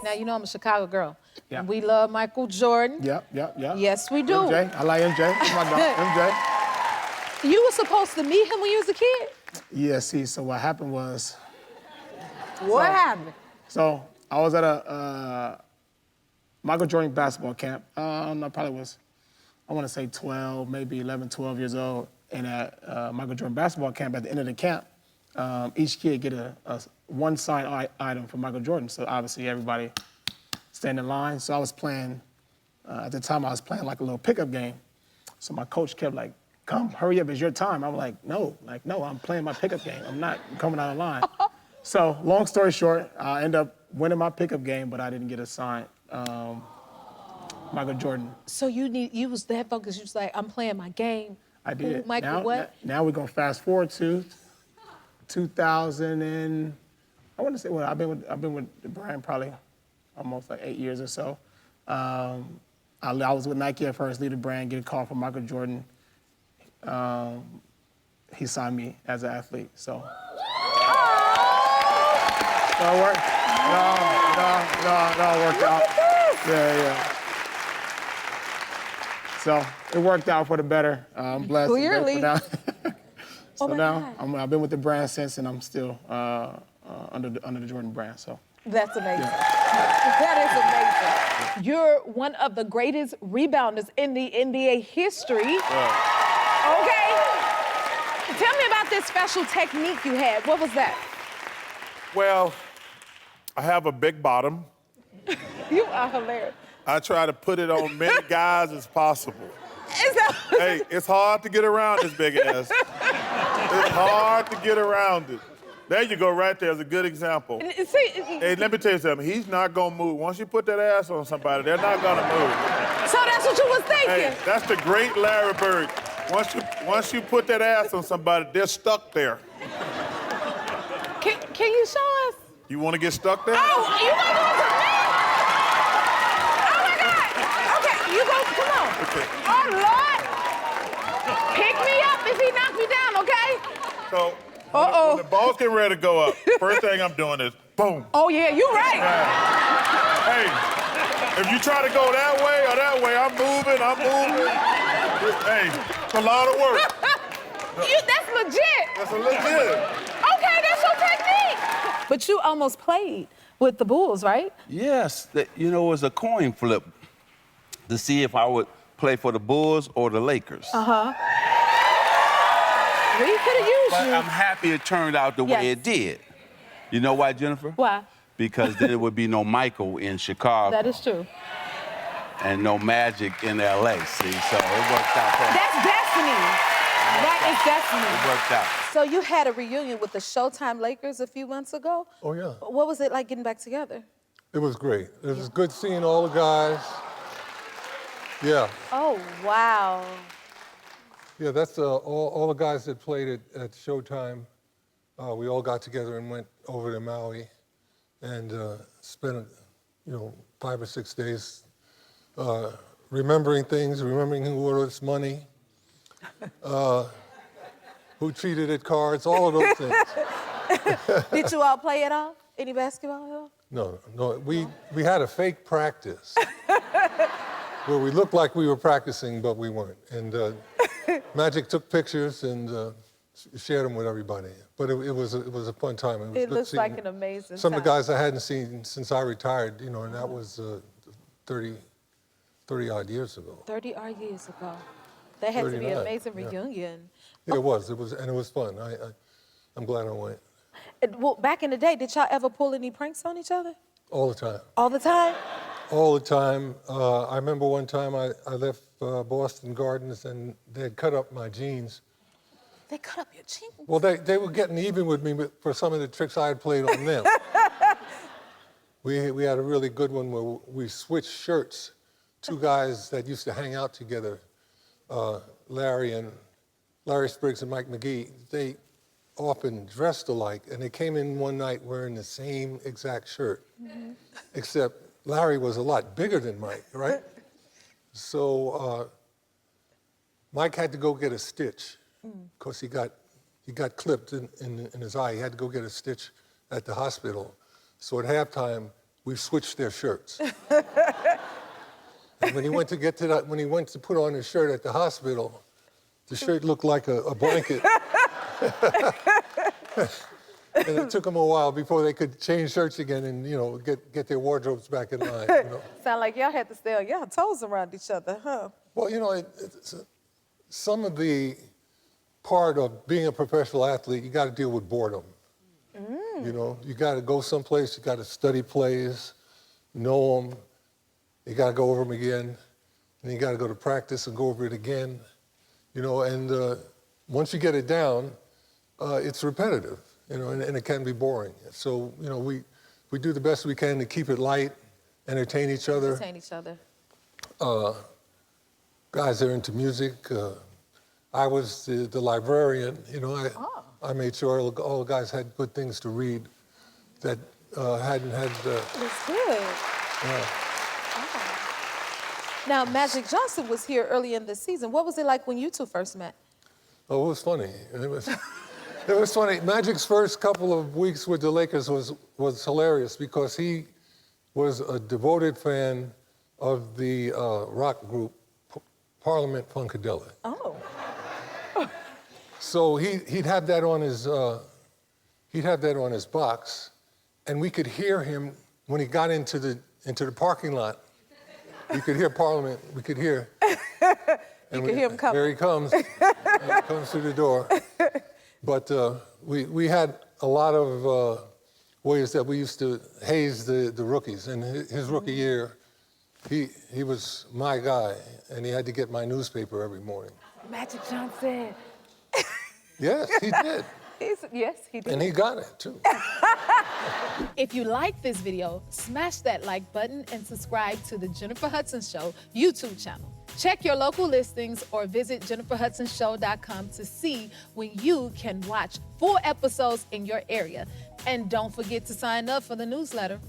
Now, you know I'm a Chicago girl. Yeah. And we love Michael Jordan. Yep. Yes, we do. MJ, I like MJ. Oh my God, MJ. You were supposed to meet him when you was a kid? Yeah, see, so what happened was... What happened? So, I was at a Michael Jordan basketball camp. I probably was, I want to say 12, maybe 11, 12 years old. And at Michael Jordan basketball camp, at the end of the camp, each kid get a one signed item from Michael Jordan. So obviously everybody stand in line. So I was playing, at the time I was playing like a little pickup game. So my coach kept like, come, hurry up, it's your time. I'm like, no, I'm playing my pickup game. I'm not coming out of line. So long story short, I end up winning my pickup game, but I didn't get assigned Michael Jordan. So you was that focused, you was like, I'm playing my game. I did. Ooh, Michael, what? Now we're gonna fast forward to 2000 and I want to say, well, I've been with the brand probably almost like 8 years or so. I was with Nike at first, lead the brand, get a call from Michael Jordan. He signed me as an athlete, so. So it worked. No, it worked out. Yeah. So it worked out for the better. I'm blessed. Clearly. Now. So now I've been with the brand since, and I'm still under the Jordan brand. So that's amazing. Yeah. That is amazing. You're one of the greatest rebounders in the NBA history. Yeah. Okay. Tell me about this special technique you had. What was that? Well, I have a big bottom. You are hilarious. I try to put it on many guys as possible. Is that... Hey, it's hard to get around this big ass. It's hard to get around it. There you go, right there is a good example. Hey, let me tell you something. He's not gonna move. Once you put that ass on somebody, they're not gonna move. So that's what you was thinking? Hey, that's the great Larry Bird. Once you put that ass on somebody, they're stuck there. Can you show us? You want to get stuck there? Oh, you gonna do it to me? Oh my God! Okay, you go. Come on. Okay. Oh Lord! Pick me up if he knocks me down, okay? So when the ball's getting ready to go up, first thing I'm doing is boom. Oh yeah, you're right. Yeah. Hey, if you try to go that way or that way, I'm moving. Hey, it's a lot of work. That's legit. That's a legit. Okay, that's your technique. But you almost played with the Bulls, right? Yes, it was a coin flip to see if I would play for the Bulls or the Lakers. We could have used But you. I'm happy it turned out the way it did. You know why, Jennifer? Why? Because then it would be no Michael in Chicago. That is true. And no Magic in LA, see? So it worked out for me. That's destiny. That is destiny. It worked out. So you had a reunion with the Showtime Lakers a few months ago. Oh, yeah. What was it like getting back together? It was great. It was good seeing all the guys. Yeah. Oh, wow. Yeah, that's all the guys that played at Showtime. We all got together and went over to Maui and spent, 5 or 6 days remembering things, remembering who owed us money, who cheated at cards, all of those things. Did you all play at all? Any basketball at all? No. We had a fake practice where we looked like we were practicing, but we weren't. And Magic took pictures and shared them with everybody. But it was a fun time. It looks like an amazing Some time. of the guys I hadn't seen since I retired, and that was 30-odd years ago. 30-odd years ago. That had to be an 39, amazing yeah. reunion. Yeah, it was, and it was fun. I'm glad I went. Well, back in the day, did y'all ever pull any pranks on each other? All the time. All the time? All the time. I remember one time I left Boston Gardens and they had cut up my jeans. They cut up your jeans? Well, they were getting even with me for some of the tricks I had played on them. We had a really good one where we switched shirts. Two guys that used to hang out together, Larry Spriggs and Mike McGee, they often dressed alike, and they came in one night wearing the same exact shirt, except Larry was a lot bigger than Mike, right? So Mike had to go get a stitch because he got clipped in his eye. He had to go get a stitch at the hospital. So at halftime, we switched their shirts. And when he went to put on his shirt at the hospital, the shirt looked like a blanket. And it took them a while before they could change shirts again and, you know, get their wardrobes back in line. You know? Sound like y'all had to stay on y'all toes around each other, huh? Well, you know, some of the part of being a professional athlete, you got to deal with boredom. You know, you got to go someplace, you got to study plays, know them, you got to go over them again, and you got to go to practice and go over it again. You know, and once you get it down, it's repetitive, you know, and it can be boring. So, you know, we do the best we can to keep it light, entertain each other. Entertain each other. Guys that are into music. I was the librarian, you know, I made sure all the guys had good things to read that hadn't had... That's good. Yeah. Oh. Now, Magic Johnson was here early in the season. What was it like when you two first met? Oh, it was funny. It was funny. Magic's first couple of weeks with the Lakers was hilarious because he was a devoted fan of the rock group Parliament Funkadelic. Oh. So he'd have that on his box, and we could hear him when he got into the parking lot. We could hear Parliament. We could hear. You could hear him coming. Here he comes. He comes through the door. But we had a lot of ways that we used to haze the rookies. And his rookie year, he was my guy, and he had to get my newspaper every morning. Magic Johnson. Yes, he did. Yes, he did. And he got it, too. If you like this video, smash that like button and subscribe to the Jennifer Hudson Show YouTube channel. Check your local listings or visit jenniferhudsonshow.com to see when you can watch full episodes in your area. And don't forget to sign up for the newsletter.